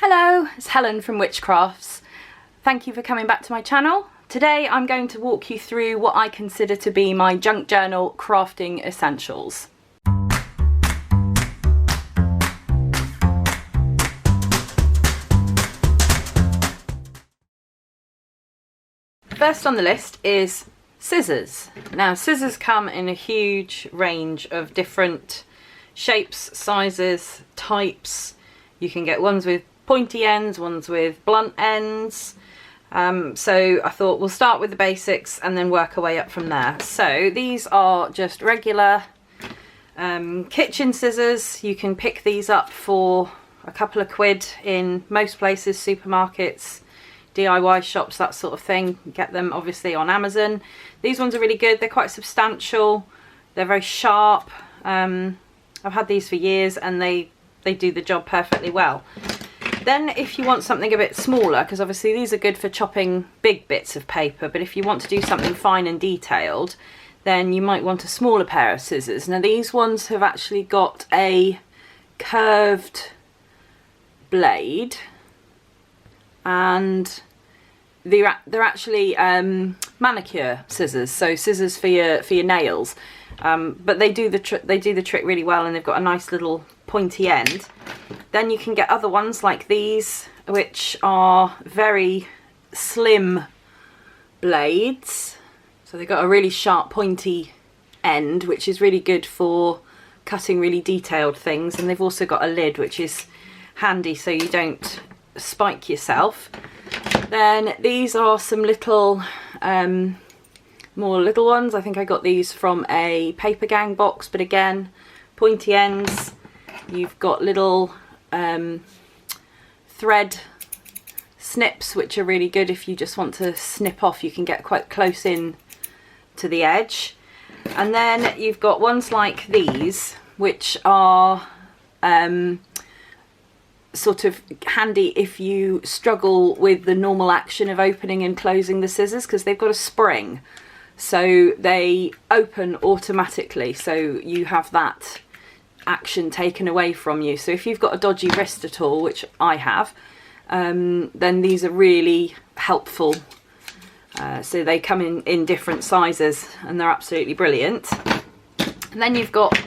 Hello, it's Helen from Witchcrafts. Thank you for coming back to my channel. Today I'm going to walk you through what I consider to be my junk journal crafting essentials. First on the list is scissors. Now scissors come in a huge range of different shapes, sizes, types. You can get ones with pointy ends, ones with blunt ends. So I thought we'll start with the basics and then work our way up from there. So these are just regular kitchen scissors. You can pick these up for a couple of quid in most places, supermarkets, DIY shops, that sort of thing. You get them obviously on Amazon. These ones are really good. They're quite substantial. They're very sharp. I've had these for years and they do the job perfectly well. Then if you want something a bit smaller, because obviously these are good for chopping big bits of paper, but if you want to do something fine and detailed, then you might want a smaller pair of scissors. Now these ones have actually got a curved blade, and they're actually manicure scissors, so scissors for your nails. But they do the trick really well, and they've got a nice little pointy end. Then you can get other ones like these, which are very slim blades. So they've got a really sharp pointy end, which is really good for cutting really detailed things. And they've also got a lid, which is handy so you don't spike yourself. Then these are some little more little ones. I think I got these from a Paper Gang box, but again, pointy ends. You've got little thread snips, which are really good if you just want to snip off. You can get quite close in to the edge. And then you've got ones like these, which are sort of handy if you struggle with the normal action of opening and closing the scissors, because they've got a spring. So they open automatically, so you have that action taken away from you. So if you've got a dodgy wrist at all, which I have, then these are really helpful. So they come in different sizes and they're absolutely brilliant. And then you've got,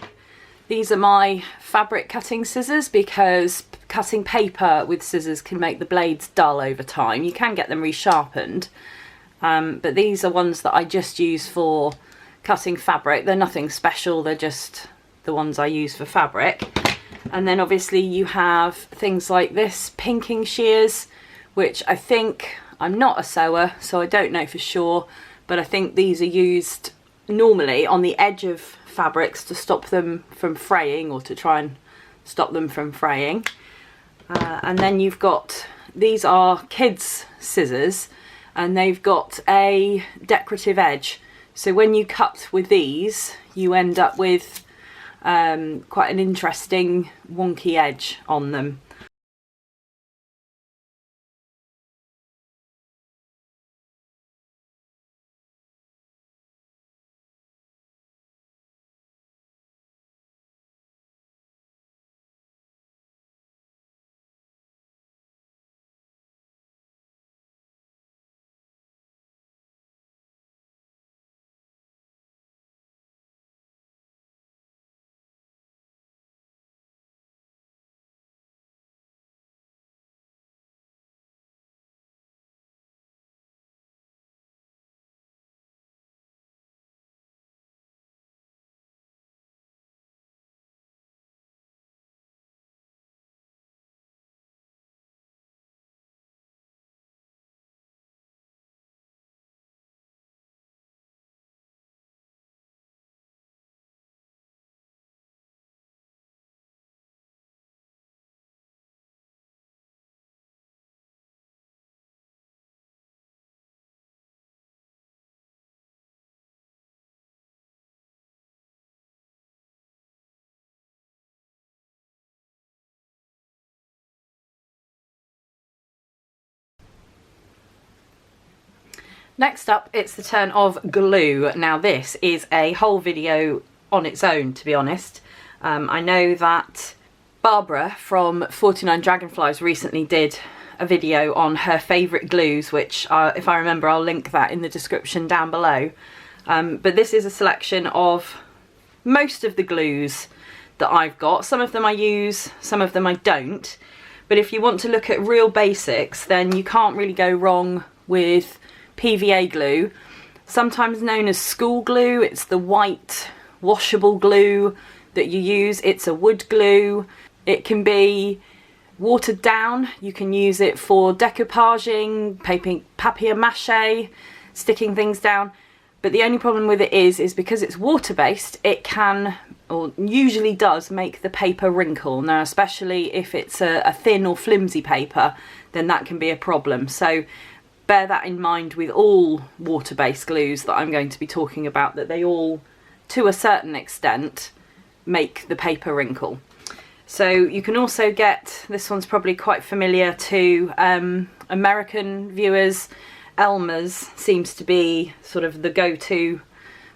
these are my fabric cutting scissors, because cutting paper with scissors can make the blades dull over time. You can get them resharpened. But these are ones that I just use for cutting fabric. They're nothing special, they're just the ones I use for fabric. And then obviously you have things like this, pinking shears, which I think, I'm not a sewer, so I don't know for sure, but I think these are used normally on the edge of fabrics to stop them from fraying, or to try and stop them from fraying. And then you've got, these are kids' scissors, and they've got a decorative edge. So when you cut with these, you end up with quite an interesting wonky edge on them. Next up, it's the turn of glue. Now this is a whole video on its own, to be honest. I know that Barbara from 49 Dragonflies recently did a video on her favourite glues, which if I remember I'll link that in the description down below. But this is a selection of most of the glues that I've got. Some of them I use, some of them I don't. But if you want to look at real basics, then you can't really go wrong with PVA glue. Sometimes known as school glue, it's the white washable glue that you use. It's a wood glue. It can be watered down. You can use it for decoupaging, papier-mâché, sticking things down. But the only problem with it is because it's water-based, it can, or usually does, make the paper wrinkle. Now, especially if it's a thin or flimsy paper, then that can be a problem. So bear that in mind with all water-based glues that I'm going to be talking about, that they all, to a certain extent, make the paper wrinkle. So you can also get, this one's probably quite familiar to American viewers, Elmer's seems to be sort of the go-to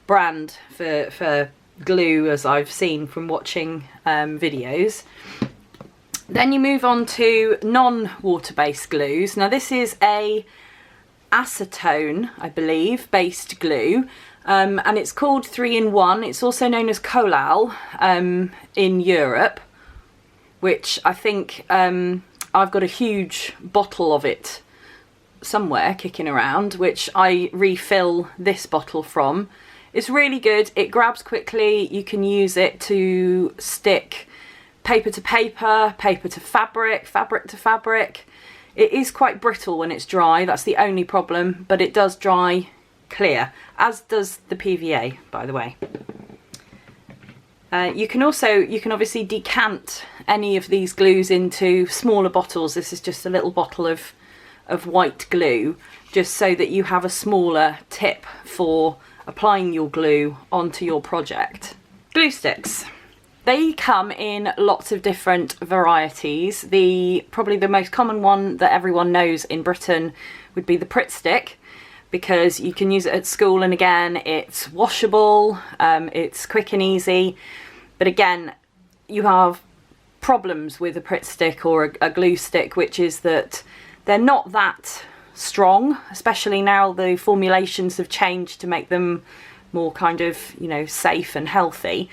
brand for glue, as I've seen from watching videos. Then you move on to non-water-based glues. Now this is a acetone, I believe, based glue. And it's called 3-in-1. It's also known as Collall in Europe, which I think I've got a huge bottle of it somewhere kicking around, which I refill this bottle from. It's really good. It grabs quickly. You can use it to stick paper to paper, paper to fabric, fabric to fabric. It is quite brittle when it's dry. That's the only problem, but it does dry clear, as does the PVA, by the way. You can obviously decant any of these glues into smaller bottles. This is just a little bottle of white glue, just so that you have a smaller tip for applying your glue onto your project. Glue sticks. They come in lots of different varieties. Probably the most common one that everyone knows in Britain would be the Pritt stick, because you can use it at school, and again, it's washable, it's quick and easy. But again, you have problems with a Pritt stick or a glue stick, which is that they're not that strong, especially now the formulations have changed to make them more kind of, you know, safe and healthy.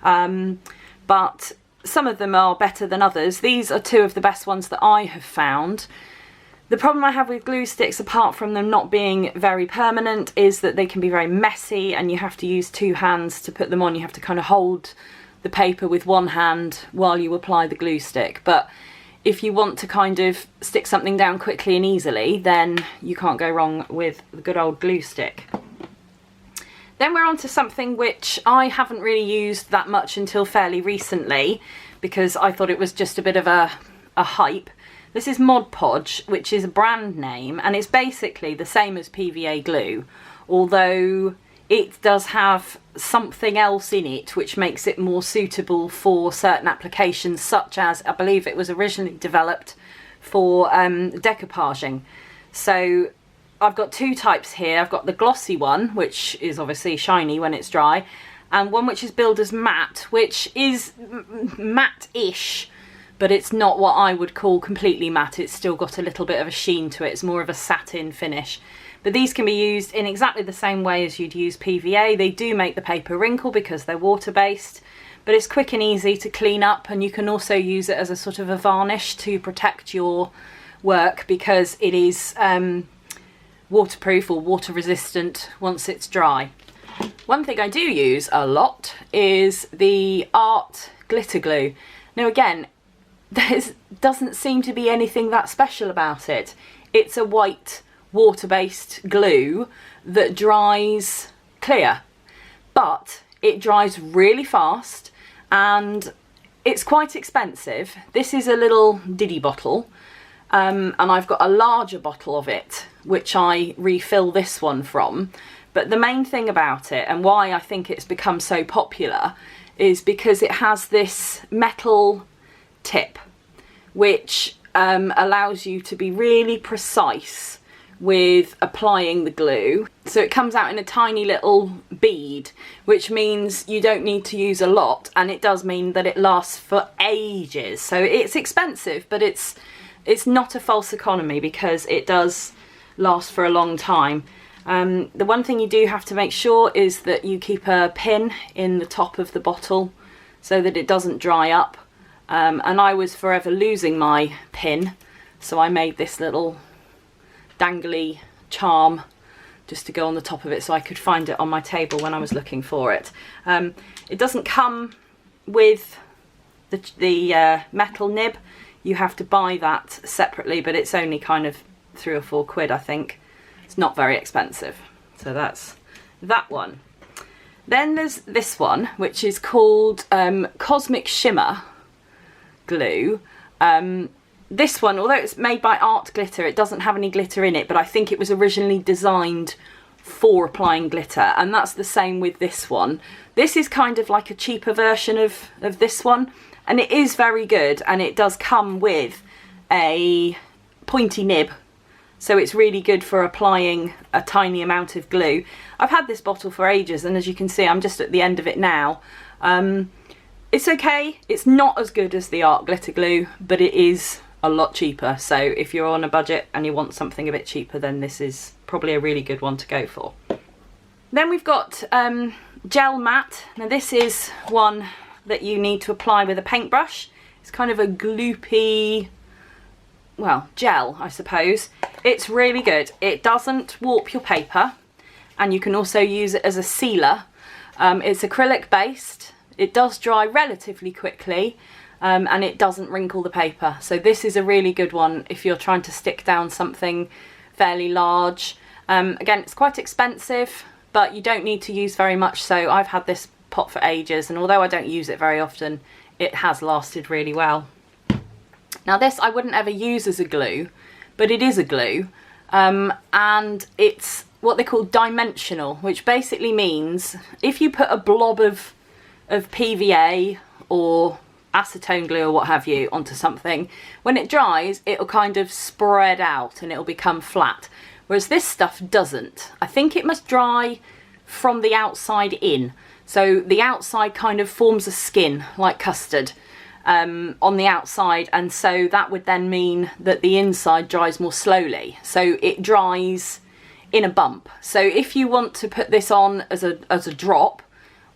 But some of them are better than others. These are two of the best ones that I have found. The problem I have with glue sticks, apart from them not being very permanent, is that they can be very messy and you have to use two hands to put them on. You have to kind of hold the paper with one hand while you apply the glue stick. But if you want to kind of stick something down quickly and easily, then you can't go wrong with the good old glue stick. Then we're on to something which I haven't really used that much until fairly recently, because I thought it was just a bit of a hype. This is Mod Podge, which is a brand name, and it's basically the same as PVA glue, although it does have something else in it which makes it more suitable for certain applications, such as, I believe it was originally developed for decoupaging. So I've got two types here. I've got the glossy one, which is obviously shiny when it's dry, and one which is billed as matte, which is matte-ish, but it's not what I would call completely matte. It's still got a little bit of a sheen to it. It's more of a satin finish. But these can be used in exactly the same way as you'd use PVA. They do make the paper wrinkle because they're water-based, but it's quick and easy to clean up, and you can also use it as a sort of a varnish to protect your work, because it is waterproof or water resistant once it's dry. One thing I do use a lot is the Art glitter glue. Now again, there doesn't seem to be anything that special about it. It's a white water-based glue that dries clear, but it dries really fast and it's quite expensive. This is a little diddy bottle, and I've got a larger bottle of it which I refill this one from. But the main thing about it, and why I think it's become so popular, is because it has this metal tip which allows you to be really precise with applying the glue. So it comes out in a tiny little bead, which means you don't need to use a lot, and it does mean that it lasts for ages. So it's expensive, but it's not a false economy because it does last for a long time. The one thing you do have to make sure is that you keep a pin in the top of the bottle so that it doesn't dry up. And I was forever losing my pin, so I made this little dangly charm just to go on the top of it so I could find it on my table when I was looking for it. It doesn't come with the metal nib. You have to buy that separately, but it's only kind of £3 or £4, I think. It's not very expensive. So that's that one. Then there's this one, which is called Cosmic Shimmer glue. This one, although it's made by Art Glitter, it doesn't have any glitter in it, but I think it was originally designed for applying glitter, and that's the same with this one. This is kind of like a cheaper version of this one, and it is very good, and it does come with a pointy nib, so it's really good for applying a tiny amount of glue. I've had this bottle for ages, and as you can see, I'm just at the end of it now. It's okay, it's not as good as the Art Glitter glue, but it is a lot cheaper. So if you're on a budget and you want something a bit cheaper, then this is probably a really good one to go for. Then we've got Gel Matte. Now this is one that you need to apply with a paintbrush. It's kind of a gloopy, well, gel, I suppose. It's really good. It doesn't warp your paper, and you can also use it as a sealer. It's acrylic based. It does dry relatively quickly, and it doesn't wrinkle the paper. So this is a really good one if you're trying to stick down something fairly large. Again, it's quite expensive, but you don't need to use very much. So I've had this pot for ages, and although I don't use it very often, it has lasted really well. Now this I wouldn't ever use as a glue, but it is a glue, and it's what they call dimensional, which basically means if you put a blob of PVA or acetone glue or what have you onto something, when it dries it'll kind of spread out and it'll become flat, whereas this stuff doesn't. I think it must dry from the outside in, so the outside kind of forms a skin like custard on the outside, and so that would then mean that the inside dries more slowly, so it dries in a bump. So if you want to put this on as a drop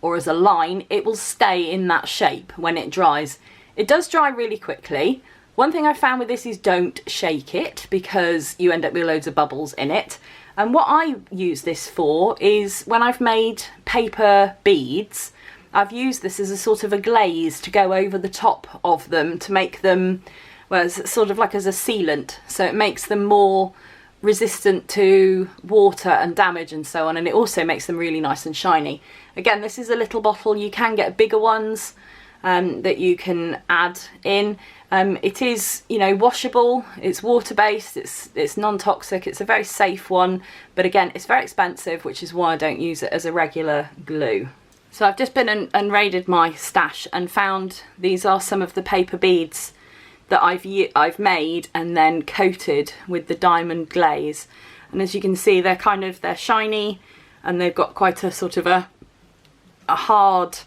or as a line, it will stay in that shape when it dries. It does dry really quickly. One thing I found with this is don't shake it, because you end up with loads of bubbles in it. And what I use this for is when I've made paper beads, I've used this as a sort of a glaze to go over the top of them to make them, well, it's sort of like as a sealant, so it makes them more resistant to water and damage and so on, and it also makes them really nice and shiny. Again, this is a little bottle. You can get bigger ones that you can add in. It is, you know, washable, it's water based, it's non-toxic, it's a very safe one, but again it's very expensive, which is why I don't use it as a regular glue. So I've just been and raided my stash and found these are some of the paper beads that I've made and then coated with the diamond glaze, and as you can see they're shiny and they've got quite a sort of a hard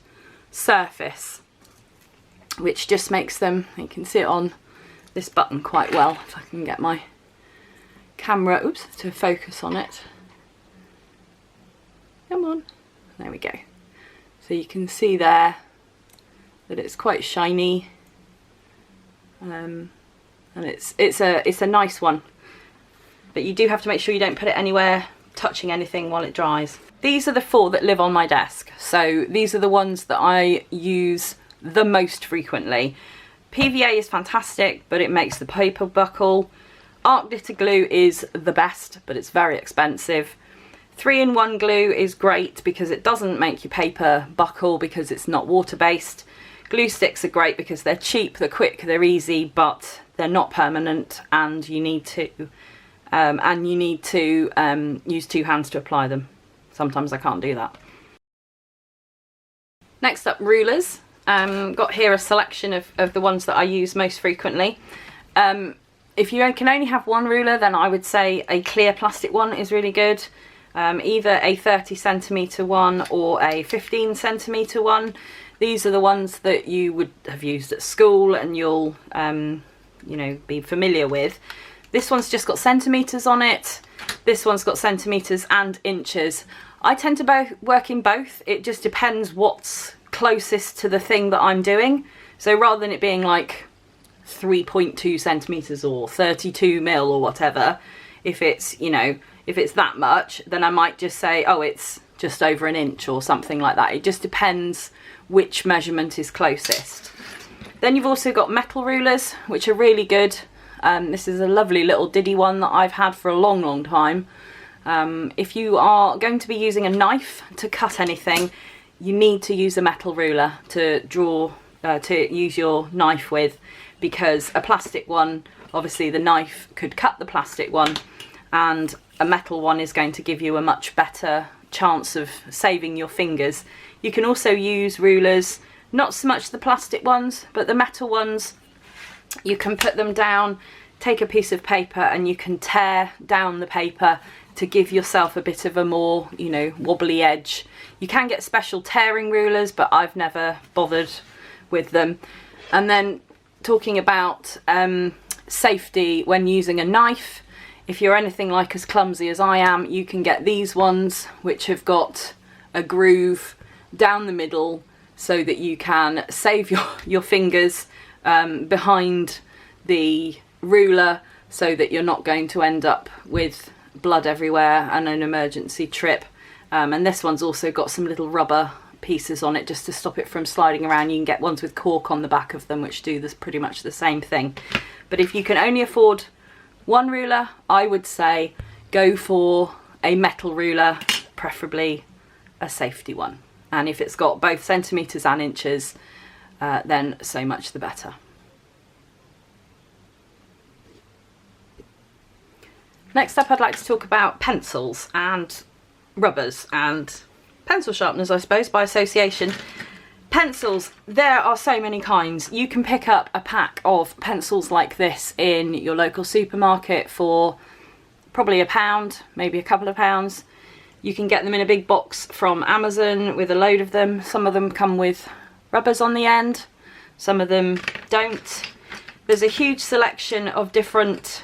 surface, which just makes them, you can see it on this button quite well if I can get my camera to focus on it. Come on, there we go. So you can see there that it's quite shiny, and it's a nice one, but you do have to make sure you don't put it anywhere touching anything while it dries. These are the 4 that live on my desk, so these are the ones that I use the most frequently. PVA is fantastic, but it makes the paper buckle. Art Glitter glue is the best, but it's very expensive. 3-in-1 glue is great because it doesn't make your paper buckle because it's not water based. Glue sticks are great because they're cheap, they're quick, they're easy, but they're not permanent, and you need to use 2 hands to apply them. Sometimes I can't do that. Next up, rulers. Got here a selection of the ones that I use most frequently. If you can only have one ruler, then I would say a clear plastic one is really good. Either a 30cm one or a 15cm one. These are the ones that you would have used at school and you'll you know, be familiar with. This one's just got centimetres on it. This one's got centimetres and inches. I tend to work in both. It just depends what's closest to the thing that I'm doing. So rather than it being like 3.2 centimetres or 32mm or whatever, if it's, you know, if it's that much, then I might just say, oh, it's just over an inch or something like that. It just depends which measurement is closest. Then you've also got metal rulers, which are really good. This is a lovely little Diddy one that I've had for a long time. If you are going to be using a knife to cut anything, you need to use a metal ruler to draw, to use your knife with, because a plastic one, obviously the knife could cut the plastic one, and a metal one is going to give you a much better chance of saving your fingers. You can also use rulers, not so much the plastic ones, but the metal ones. You can put them down, take a piece of paper, and you can tear down the paper to give yourself a bit of a more, you know, wobbly edge. You can get special tearing rulers, but I've never bothered with them. And then talking about safety when using a knife, if you're anything like as clumsy as I am, you can get these ones which have got a groove down the middle so that you can save your fingers behind the ruler, so that you're not going to end up with blood everywhere and an emergency trip. And this one's also got some little rubber pieces on it just to stop it from sliding around. You can get ones with cork on the back of them which do this pretty much the same thing. But if you can only afford one ruler, I would say go for a metal ruler, preferably a safety one. And if it's got both centimetres and inches, then so much the better. Next up, I'd like to talk about pencils and rubbers and pencil sharpeners, I suppose, by association. Pencils, there are so many kinds. You can pick up a pack of pencils like this in your local supermarket for probably £1, maybe a couple of pounds. You can get them in a big box from Amazon with a load of them. Some of them come with rubbers on the end, some of them don't. There's a huge selection of different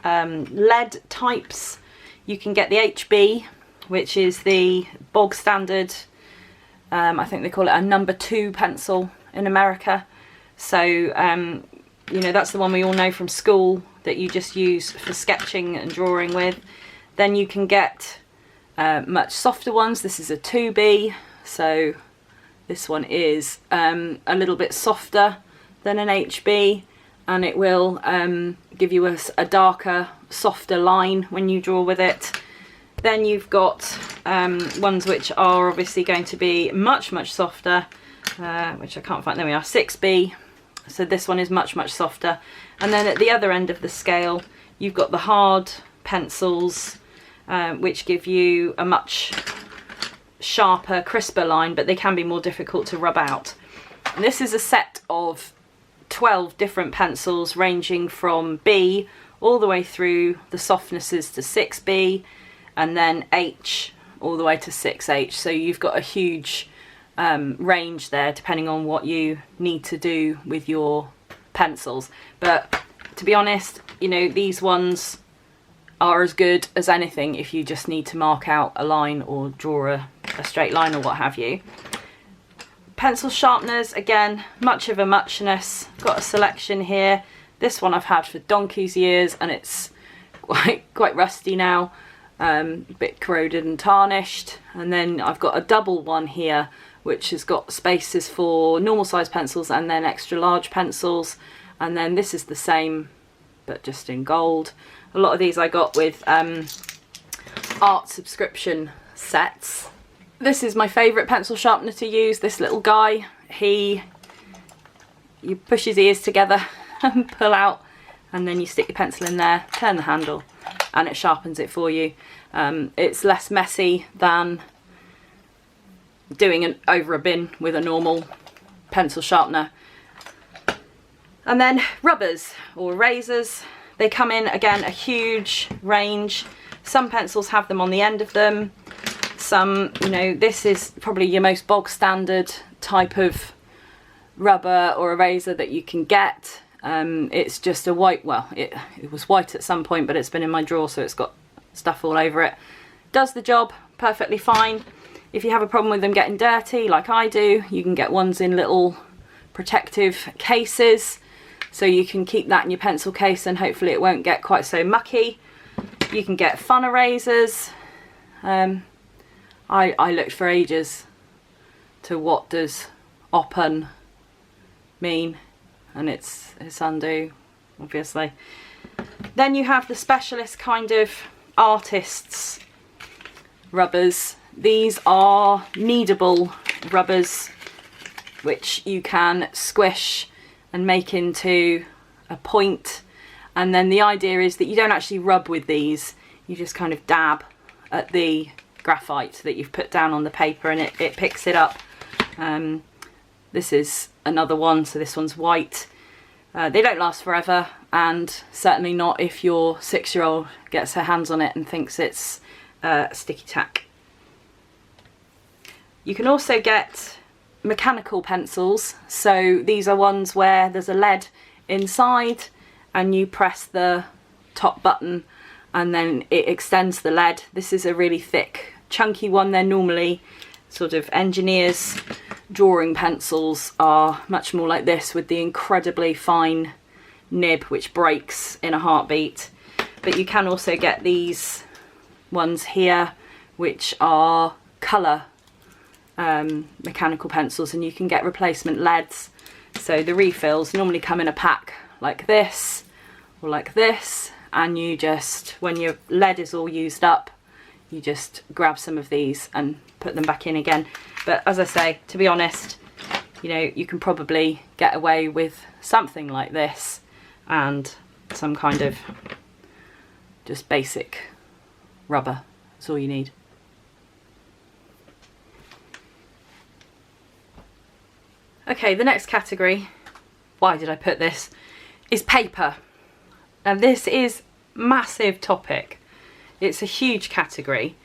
lead types. You can get the HB, which is the bog standard, I think they call it a number 2 pencil in America. So, you know, that's the one we all know from school that you just use for sketching and drawing with. Then you can get much softer ones. This is a 2B, so this one is a little bit softer than an HB, and it will give you a darker, softer line when you draw with it. Then you've got ones which are obviously going to be much softer, which I can't find. There we are, 6B. So this one is much softer. And then at the other end of the scale, you've got the hard pencils, which give you a much sharper, crisper line, but they can be more difficult to rub out. And this is a set of 12 different pencils ranging from B all the way through the softnesses to 6B, and then H all the way to 6H. So you've got a huge range there depending on what you need to do with your pencils. But to be honest, you know, these ones are as good as anything if you just need to mark out a line or draw a straight line or what have you. Pencil sharpeners, again, much of a muchness. Got a selection here. This one I've had for donkey's years and it's quite rusty now, a bit corroded and tarnished. And then I've got a double one here which has got spaces for normal size pencils and then extra large pencils. And then this is the same but just in gold. A lot of these I got with art subscription sets. This is my favourite pencil sharpener to use, this little guy. You push his ears together and pull out, and then you stick your pencil in there, turn the handle, and it sharpens it for you. It's less messy than doing it over a bin with a normal pencil sharpener. And then rubbers or razors. They come in, again, a huge range. Some pencils have them on the end of them. Some, you know, this is probably your most bog standard type of rubber or eraser that you can get. It's just a white, well, it was white at some point, but it's been in my drawer, so it's got stuff all over it. Does the job perfectly fine. If you have a problem with them getting dirty, like I do, you can get ones in little protective cases, so you can keep that in your pencil case and hopefully it won't get quite so mucky. You can get fun erasers. I looked for ages to what does open mean, and it's undo, obviously. Then you have the specialist kind of artists rubbers. These are kneadable rubbers which you can squish and make into a point, and then the idea is that you don't actually rub with these, you just kind of dab at the graphite that you've put down on the paper and it picks it up. This is another one, so this one's white. They don't last forever, and certainly not if your 6-year-old gets her hands on it and thinks it's sticky tack. You can also get mechanical pencils, so these are ones where there's a lead inside and you press the top button and then it extends the lead. This is a really thick, chunky one. They're normally sort of engineers' drawing pencils are much more like this, with the incredibly fine nib which breaks in a heartbeat. But you can also get these ones here which are colour mechanical pencils, and you can get replacement leads. So the refills normally come in a pack like this or like this, and you just, when your lead is all used up, you just grab some of these and put them back in again. But as I say, to be honest, you know, you can probably get away with something like this and some kind of just basic rubber. That's all you need. Okay, the next category, why did I put this, is paper. Now this is a massive topic. It's a huge category,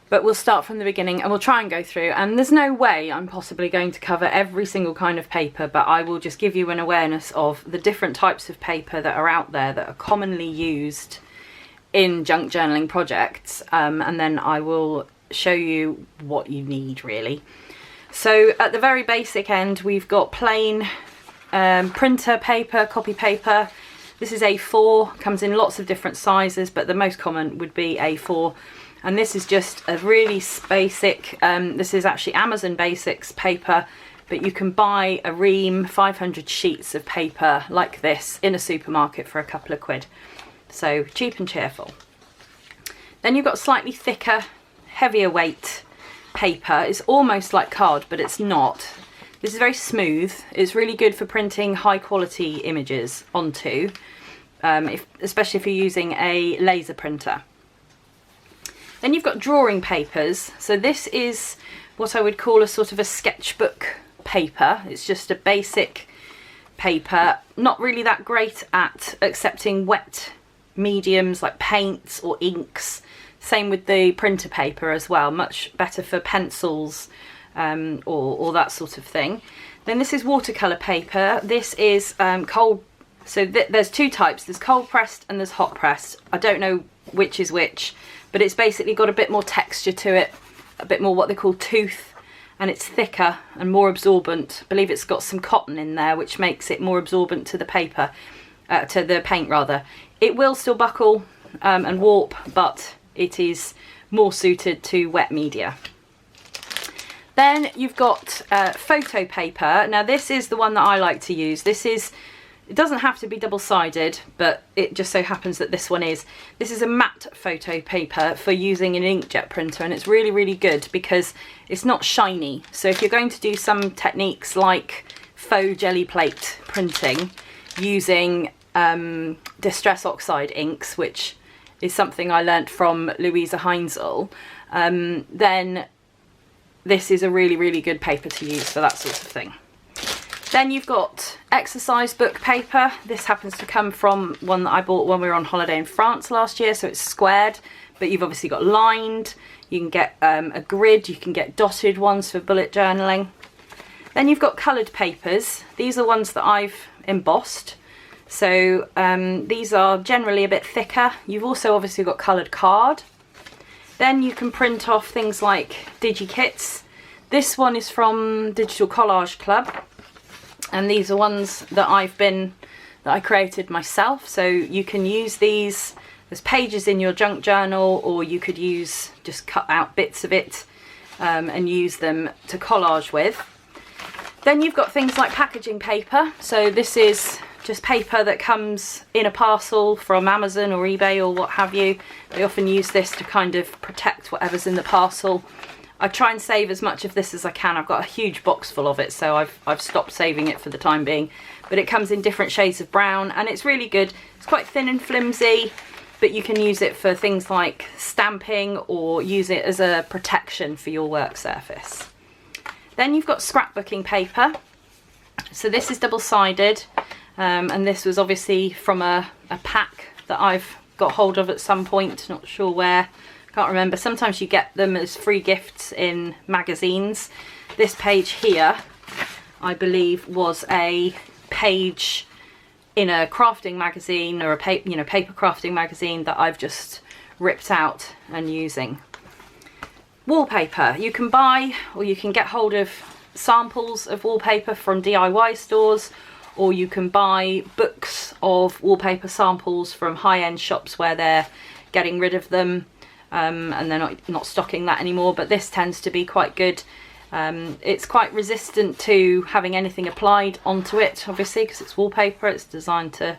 but we'll start from the beginning and we'll try and go through, and there's no way I'm possibly going to cover every single kind of paper, but I will just give you an awareness of the different types of paper that are out there that are commonly used in junk journaling projects, and then I will show you what you need really. So at the very basic end, we've got plain printer paper, copy paper. This is A4, comes in lots of different sizes, but the most common would be A4. And this is just a really basic, this is actually Amazon Basics paper, but you can buy a ream, 500 sheets of paper like this in a supermarket for a couple of quid. So cheap and cheerful. Then you've got slightly thicker, heavier weight paper. It's almost like card, but it's not. This is very smooth. It's really good for printing high quality images onto, especially if you're using a laser printer. Then you've got drawing papers. So this is what I would call a sort of a sketchbook paper. It's just a basic paper, not really that great at accepting wet mediums like paints or inks. Same with the printer paper as well, much better for pencils or that sort of thing. Then this is watercolour paper. This is cold, so there's two types, there's cold pressed and there's hot pressed. I don't know which is which, but it's basically got a bit more texture to it, a bit more what they call tooth, and it's thicker and more absorbent. I believe it's got some cotton in there which makes it more absorbent to the paper, to the paint rather. It will still buckle and warp, but it is more suited to wet media. Then you've got photo paper. Now this is the one that I like to use. This is, it doesn't have to be double-sided, but it just so happens that this one is. This is a matte photo paper for using an inkjet printer, and it's really, really good because it's not shiny. So if you're going to do some techniques like faux jelly plate printing using Distress Oxide inks, which is something I learnt from Louisa Heinzel, then this is a really, really good paper to use for that sort of thing. Then you've got exercise book paper. This happens to come from one that I bought when we were on holiday in France last year, so it's squared, but you've obviously got lined. You can get a grid, you can get dotted ones for bullet journaling. Then you've got coloured papers. These are ones that I've embossed. So these are generally a bit thicker. You've also obviously got coloured card. Then you can print off things like DigiKits. This one is from Digital Collage Club. And these are ones that I created myself. So you can use these as pages in your junk journal, or you could just cut out bits of it and use them to collage with. Then you've got things like packaging paper. So this is just paper that comes in a parcel from Amazon or eBay or what have you. They often use this to kind of protect whatever's in the parcel. I try and save as much of this as I can. I've got a huge box full of it, so I've stopped saving it for the time being. But it comes in different shades of brown, and it's really good. It's quite thin and flimsy, but you can use it for things like stamping or use it as a protection for your work surface. Then you've got scrapbooking paper. So this is double-sided, and this was obviously from a pack that I've got hold of at some point, not sure where. Can't remember. Sometimes you get them as free gifts in magazines. This page here, I believe, was a page in a crafting magazine or a paper crafting magazine that I've just ripped out and using. Wallpaper. You can buy or you can get hold of samples of wallpaper from DIY stores, or you can buy books of wallpaper samples from high-end shops where they're getting rid of them. And they're not stocking that anymore, but this tends to be quite good. It's quite resistant to having anything applied onto it, obviously, because it's wallpaper. It's designed to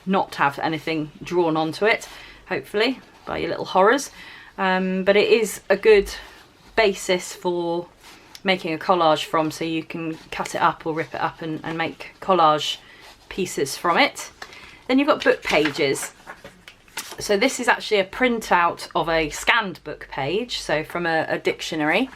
not have anything drawn onto it, hopefully, by your little horrors. But it is a good basis for making a collage from, so you can cut it up or rip it up and make collage pieces from it. Then you've got book pages. So this is actually a printout of a scanned book page, so from a dictionary,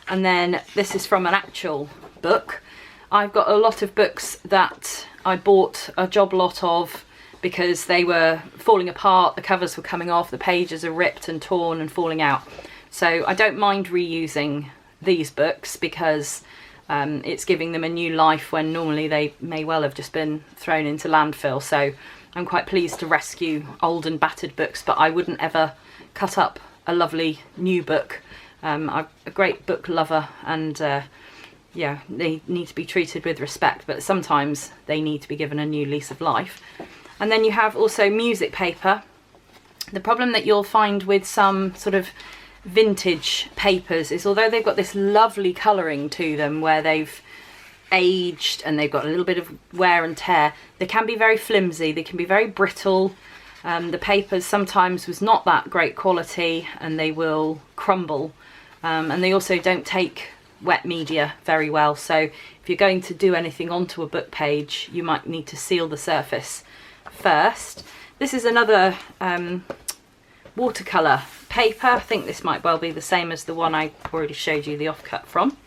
and then this is from an actual book. I've got a lot of books that I bought a job lot of because they were falling apart, the covers were coming off, the pages are ripped and torn and falling out. So I don't mind reusing these books because it's giving them a new life when normally they may well have just been thrown into landfill. So I'm quite pleased to rescue old and battered books, but I wouldn't ever cut up a lovely new book. I'm a great book lover, and yeah, they need to be treated with respect, but sometimes they need to be given a new lease of life. And then you have also music paper. The problem that you'll find with some sort of vintage papers is, although they've got this lovely colouring to them where they've aged and they've got a little bit of wear and tear, they can be very flimsy, they can be very brittle. The papers sometimes was not that great quality and they will crumble, and they also don't take wet media very well, so if you're going to do anything onto a book page you might need to seal the surface first. This is another watercolour paper. I think this might well be the same as the one I already showed you the offcut from.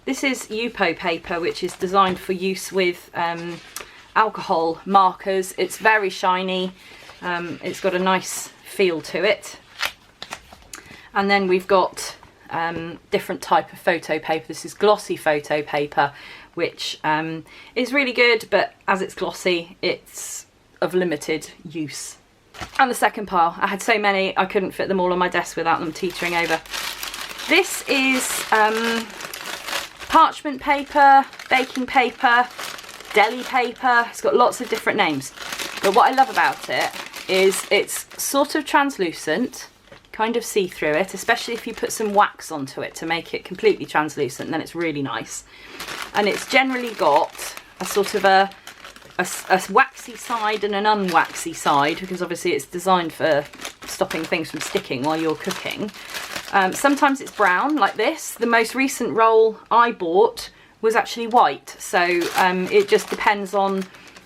This is Yupo paper, which is designed for use with alcohol markers. It's very shiny, it's got a nice feel to it. And then we've got different type of photo paper. This is glossy photo paper, which is really good, but as it's glossy, it's of limited use. And the second pile, I had so many I couldn't fit them all on my desk without them teetering over. This is parchment paper, baking paper, deli paper. It's got lots of different names, but what I love about it is it's sort of translucent, kind of see through it, especially if you put some wax onto it to make it completely translucent, then it's really nice. And it's generally got a sort of a waxy side and an unwaxy side, because obviously it's designed for stopping things from sticking while you're cooking. Sometimes it's brown like this. The most recent roll I bought was actually white, so it just depends on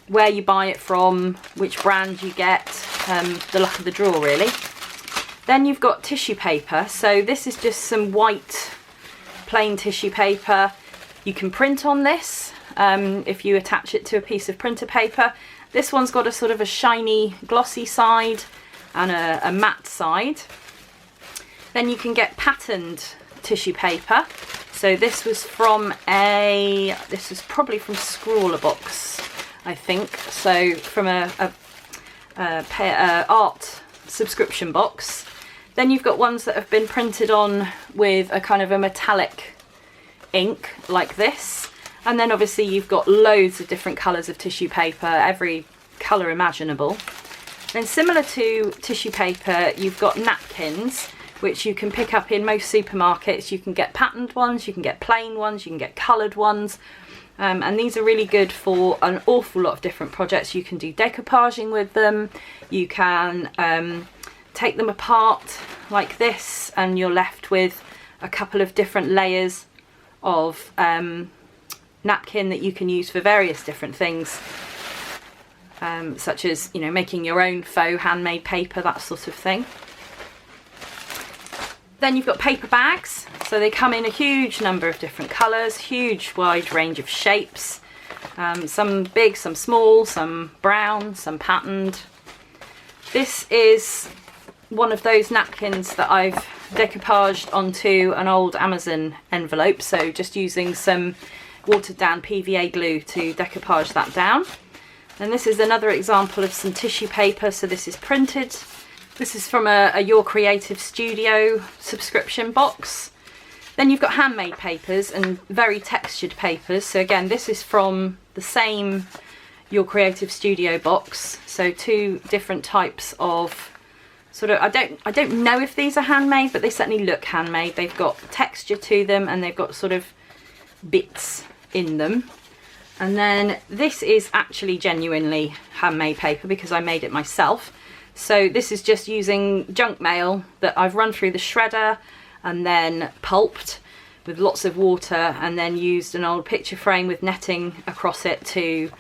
where you buy it from, which brand you get, the luck of the draw really. Then you've got tissue paper. So this is just some white plain tissue paper. You can print on this, if you attach it to a piece of printer paper. This one's got a sort of a shiny glossy side and a matte side. Then you can get patterned tissue paper. So this was from this was probably from Scrawlrbox, I think. So from a art subscription box. Then you've got ones that have been printed on with a kind of a metallic ink like this. And then obviously you've got loads of different colours of tissue paper, every colour imaginable. Then similar to tissue paper, you've got napkins, which you can pick up in most supermarkets. You can get patterned ones, you can get plain ones, you can get coloured ones. And these are really good for an awful lot of different projects. You can do decoupaging with them. You can take them apart like this and you're left with a couple of different layers of napkin that you can use for various different things, such as, you know, making your own faux handmade paper, that sort of thing. Then you've got paper bags. So they come in a huge number of different colours, huge wide range of shapes, some big, some small, some brown, some patterned. This is one of those napkins that I've decoupaged onto an old Amazon envelope, so just using some watered down PVA glue to decoupage that down. And this is another example of some tissue paper, so this is printed. This is from a Your Creative Studio subscription box. Then you've got handmade papers and very textured papers. So again, this is from the same Your Creative Studio box. So two different types of sort of, I don't know if these are handmade, but they certainly look handmade. They've got texture to them and they've got sort of bits in them. And then this is actually genuinely handmade paper because I made it myself. So this is just using junk mail that I've run through the shredder and then pulped with lots of water, and then used an old picture frame with netting across it to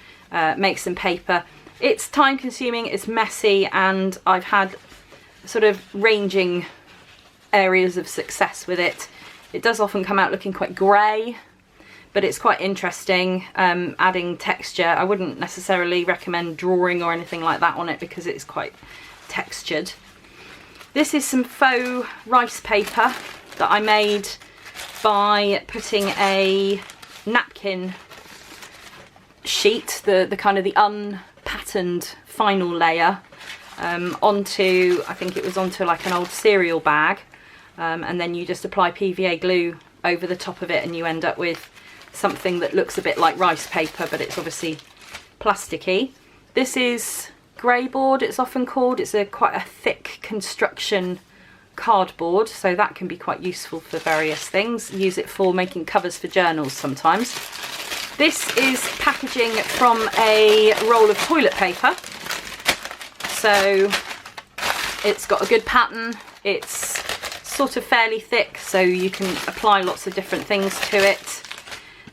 make some paper. It's time consuming, it's messy, and I've had sort of ranging areas of success with it. It does often come out looking quite grey, but it's quite interesting, adding texture. I wouldn't necessarily recommend drawing or anything like that on it because it's quite textured. This is some faux rice paper that I made by putting a napkin sheet, the kind of the unpatterned final layer, onto, I think it was onto like an old cereal bag, and then you just apply PVA glue over the top of it and you end up with something that looks a bit like rice paper, but it's obviously plasticky. This is grey board, it's often called. It's quite a thick construction cardboard, so that can be quite useful for various things. Use it for making covers for journals sometimes. This is packaging from a roll of toilet paper. So it's got a good pattern, it's sort of fairly thick, so you can apply lots of different things to it.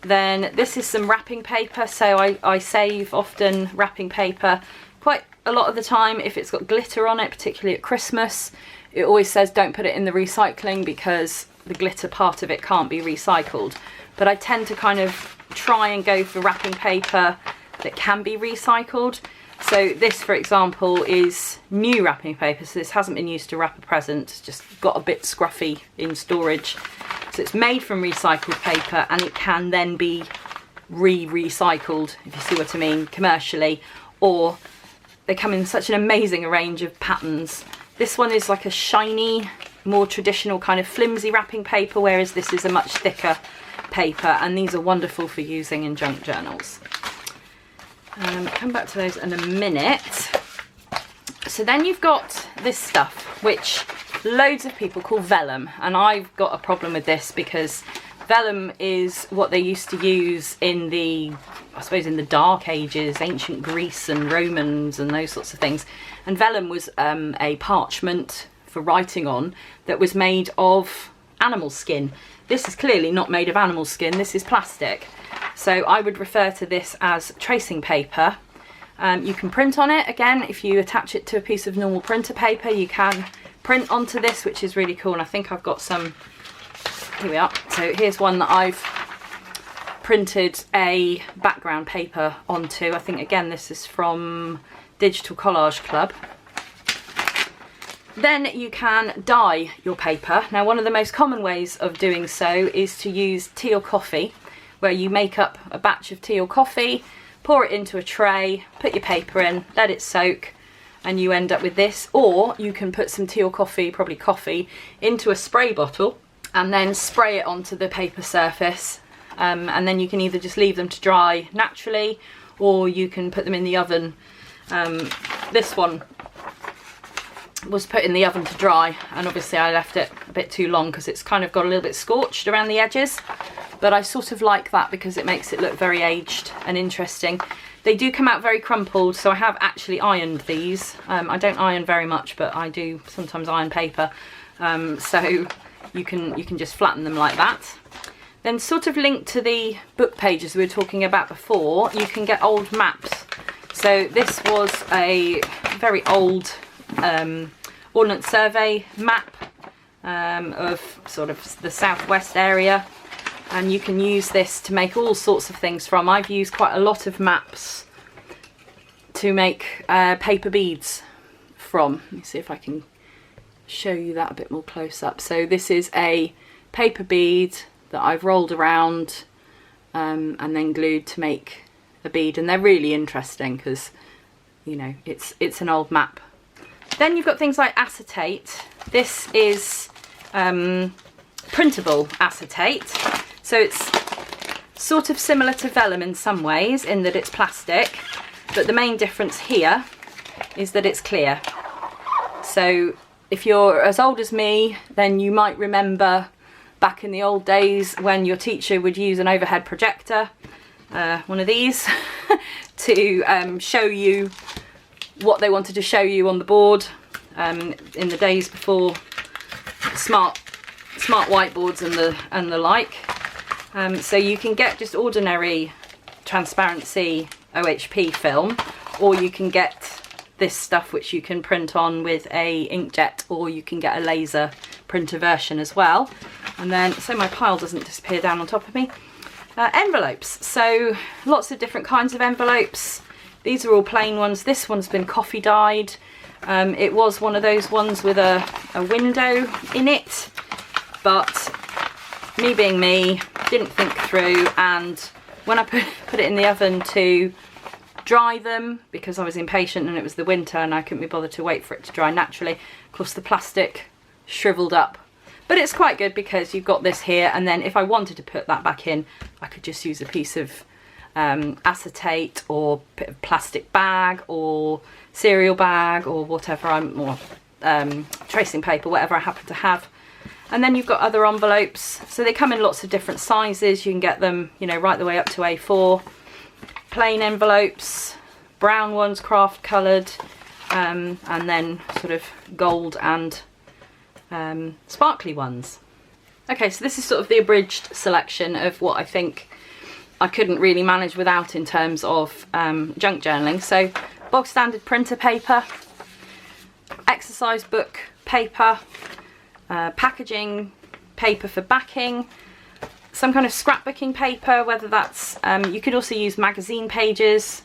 Then this is some wrapping paper, so I save often wrapping paper quite a lot of the time if it's got glitter on it, particularly at Christmas. It always says don't put it in the recycling because the glitter part of it can't be recycled. But I tend to kind of try and go for wrapping paper that can be recycled. So this, for example, is new wrapping paper, so this hasn't been used to wrap a present, it's just got a bit scruffy in storage. So it's made from recycled paper and it can then be recycled, if you see what I mean, commercially, or they come in such an amazing range of patterns. This one is like a shiny, more traditional kind of flimsy wrapping paper, whereas this is a much thicker paper, and these are wonderful for using in junk journals. Come back to those in a minute. So then you've got this stuff, which loads of people call vellum, and I've got a problem with this because vellum is what they used to use in the, I suppose, in the Dark Ages, ancient Greece and Romans and those sorts of things. And vellum was a parchment for writing on that was made of animal skin. This is clearly not made of animal skin, this is plastic. So I would refer to this as tracing paper. You can print on it, again, if you attach it to a piece of normal printer paper, you can print onto this, which is really cool, and I think I've got some, here we are. So here's one that I've printed a background paper onto. I think again this is from Digital Collage Club. Then you can dye your paper. Now one of the most common ways of doing so is to use tea or coffee, where you make up a batch of tea or coffee, pour it into a tray, put your paper in, let it soak, and you end up with this. Or you can put some tea or coffee, probably coffee, into a spray bottle and then spray it onto the paper surface. And then you can either just leave them to dry naturally, or you can put them in the oven. This one was put in the oven to dry, and obviously I left it a bit too long because it's kind of got a little bit scorched around the edges, but I sort of like that because it makes it look very aged and interesting. They do come out very crumpled, so I have actually ironed these. I don't iron very much, but I do sometimes iron paper, so you can just flatten them like that. Then sort of linked to the book pages we were talking about before, you can get old maps. So this was a very old Ordnance Survey map of sort of the southwest area, and you can use this to make all sorts of things from. I've used quite a lot of maps to make paper beads from. Let me see if I can show you that a bit more close up. So this is a paper bead that I've rolled around and then glued to make a bead, and they're really interesting because, you know, it's an old map. Then you've got things like acetate. This is printable acetate, so it's sort of similar to vellum in some ways in that it's plastic, but the main difference here is that it's clear. So if you're as old as me, then you might remember back in the old days when your teacher would use an overhead projector, one of these, to show you what they wanted to show you on the board, in the days before smart whiteboards and the like. So you can get just ordinary transparency OHP film, or you can get this stuff which you can print on with a inkjet, or you can get a laser printer version as well. And then, so my pile doesn't disappear down on top of me, envelopes. So lots of different kinds of envelopes. These are all plain ones. This one's been coffee dyed. It was one of those ones with a window in it, but me being me, didn't think through, and when I put it in the oven to dry them, because I was impatient and it was the winter and I couldn't be bothered to wait for it to dry naturally, of course the plastic shriveled up. But it's quite good because you've got this here, and then if I wanted to put that back in, I could just use a piece of acetate or bit of plastic bag or cereal bag or whatever, or tracing paper, whatever I happen to have. And then you've got other envelopes, so they come in lots of different sizes. You can get them, you know, right the way up to A4. Plain envelopes, brown ones, craft coloured, and then sort of gold and sparkly ones. Okay, so this is sort of the abridged selection of what I think I couldn't really manage without in terms of junk journaling. So bog standard printer paper, exercise book paper, packaging paper for backing, some kind of scrapbooking paper, whether that's, you could also use magazine pages,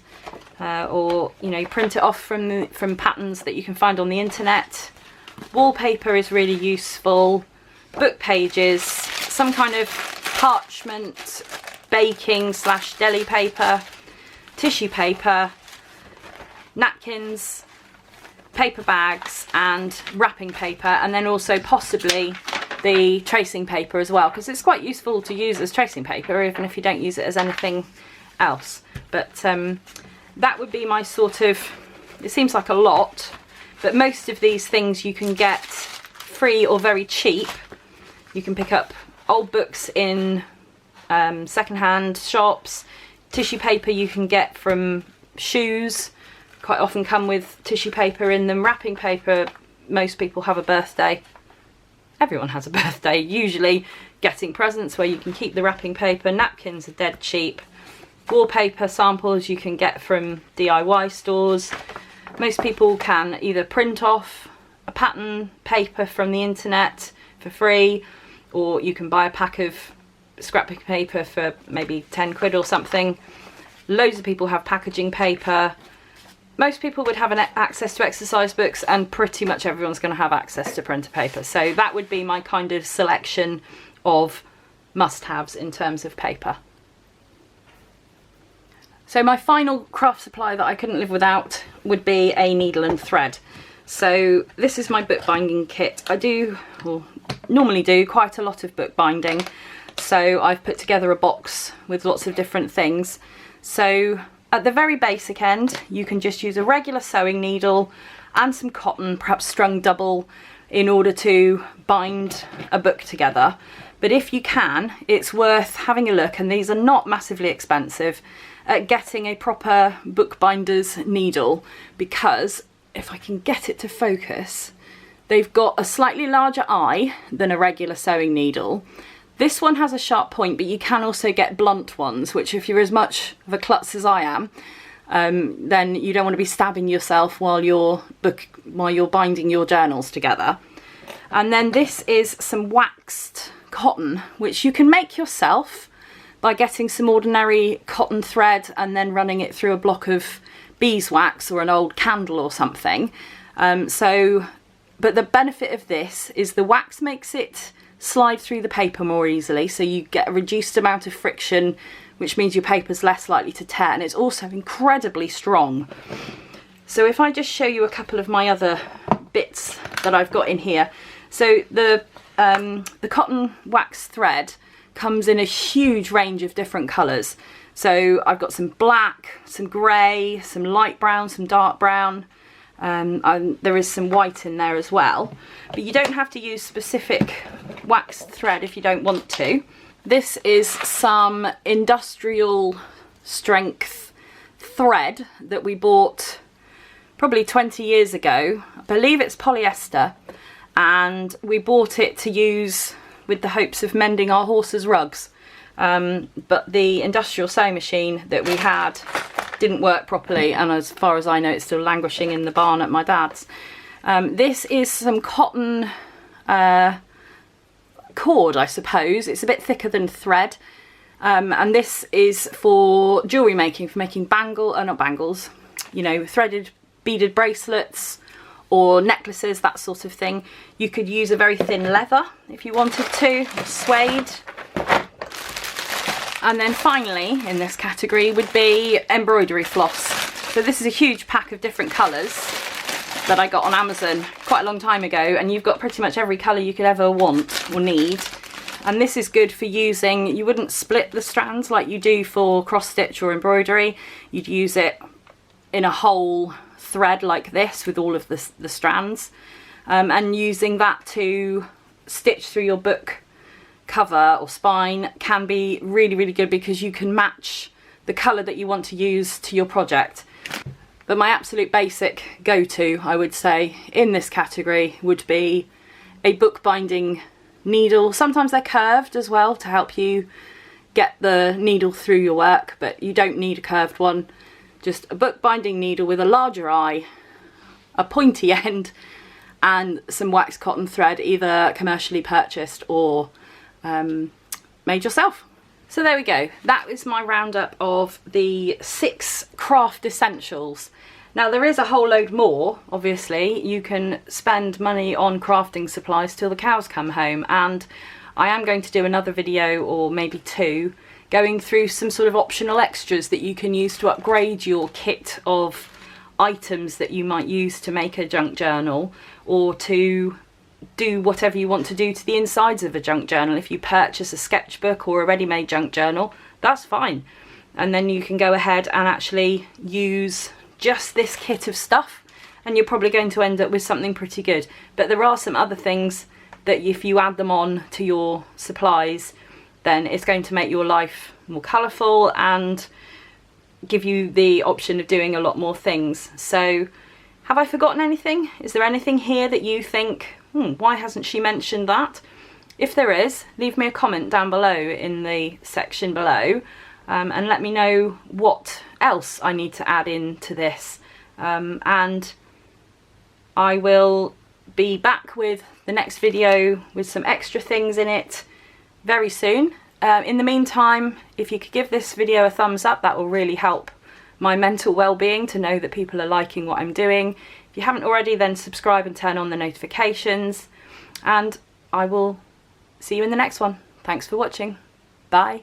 or, you know, print it off from patterns that you can find on the internet. Wallpaper is really useful, book pages, some kind of parchment, baking / deli paper, tissue paper, napkins, paper bags and wrapping paper, and then also possibly the tracing paper as well, because it's quite useful to use as tracing paper even if you don't use it as anything else. But that would be my sort of, it seems like a lot, but most of these things you can get free or very cheap. You can pick up old books in second-hand shops. Tissue paper you can get from shoes, quite often come with tissue paper in them. Wrapping paper, most people have a birthday. Everyone has a birthday, usually getting presents where you can keep the wrapping paper. Napkins are dead cheap. Wallpaper samples you can get from DIY stores. Most people can either print off a pattern paper from the internet for free, or you can buy a pack of scrap paper for maybe 10 quid or something. Loads of people have packaging paper. Most people would have access to exercise books, and pretty much everyone's going to have access to printer paper. So that would be my kind of selection of must-haves in terms of paper. So my final craft supply that I couldn't live without would be a needle and thread. So this is my bookbinding kit. I do, or normally do, quite a lot of bookbinding. So I've put together a box with lots of different things. So at the very basic end, you can just use a regular sewing needle and some cotton, perhaps strung double, in order to bind a book together. But if you can, it's worth having a look, and these are not massively expensive, at getting a proper bookbinder's needle, because if I can get it to focus, they've got a slightly larger eye than a regular sewing needle. This one has a sharp point, but you can also get blunt ones, which if you're as much of a klutz as I am, then you don't want to be stabbing yourself while you're binding your journals together. And then this is some waxed cotton, which you can make yourself by getting some ordinary cotton thread and then running it through a block of beeswax or an old candle or something. But the benefit of this is the wax makes it slide through the paper more easily, so you get a reduced amount of friction, which means your paper's less likely to tear, and it's also incredibly strong. So if I just show you a couple of my other bits that I've got in here. So the cotton wax thread comes in a huge range of different colours. So I've got some black, some grey, some light brown, some dark brown, and there is some white in there as well. But you don't have to use specific waxed thread if you don't want to. This is some industrial strength thread that we bought probably 20 years ago. I believe it's polyester, and we bought it to use with the hopes of mending our horses' rugs. But the industrial sewing machine that we had didn't work properly, and as far as I know it's still languishing in the barn at my dad's. This is some cotton cord, I suppose. It's a bit thicker than thread, and this is for jewellery making, for making not bangles, you know, threaded beaded bracelets or necklaces, that sort of thing. You could use a very thin leather if you wanted to, or suede. And then finally in this category would be embroidery floss. So this is a huge pack of different colours that I got on Amazon quite a long time ago, and you've got pretty much every colour you could ever want or need. And this is good for using, you wouldn't split the strands like you do for cross stitch or embroidery. You'd use it in a whole thread like this with all of the strands, and using that to stitch through your book cover or spine can be really, really good, because you can match the colour that you want to use to your project. But my absolute basic go-to, I would say, in this category would be a bookbinding needle. Sometimes they're curved as well to help you get the needle through your work, but you don't need a curved one. Just a bookbinding needle with a larger eye, a pointy end, and some waxed cotton thread, either commercially purchased or made yourself. So there we go. That is my roundup of the 6 craft essentials. Now there is a whole load more, obviously. You can spend money on crafting supplies till the cows come home, and I am going to do another video, or maybe 2, going through some sort of optional extras that you can use to upgrade your kit of items that you might use to make a junk journal, or to do whatever you want to do to the insides of a junk journal. If you purchase a sketchbook or a ready-made junk journal, that's fine. And then you can go ahead and actually use just this kit of stuff, and you're probably going to end up with something pretty good. But there are some other things that if you add them on to your supplies, then it's going to make your life more colourful and give you the option of doing a lot more things. So have I forgotten anything? Is there anything here that you think, why hasn't she mentioned that? If there is, leave me a comment down below in the section below, and let me know what else I need to add into this. And I will be back with the next video with some extra things in it very soon. In the meantime, if you could give this video a thumbs up, that will really help my mental well-being to know that people are liking what I'm doing. If you haven't already, then subscribe and turn on the notifications, and I will see you in the next one. Thanks for watching. Bye.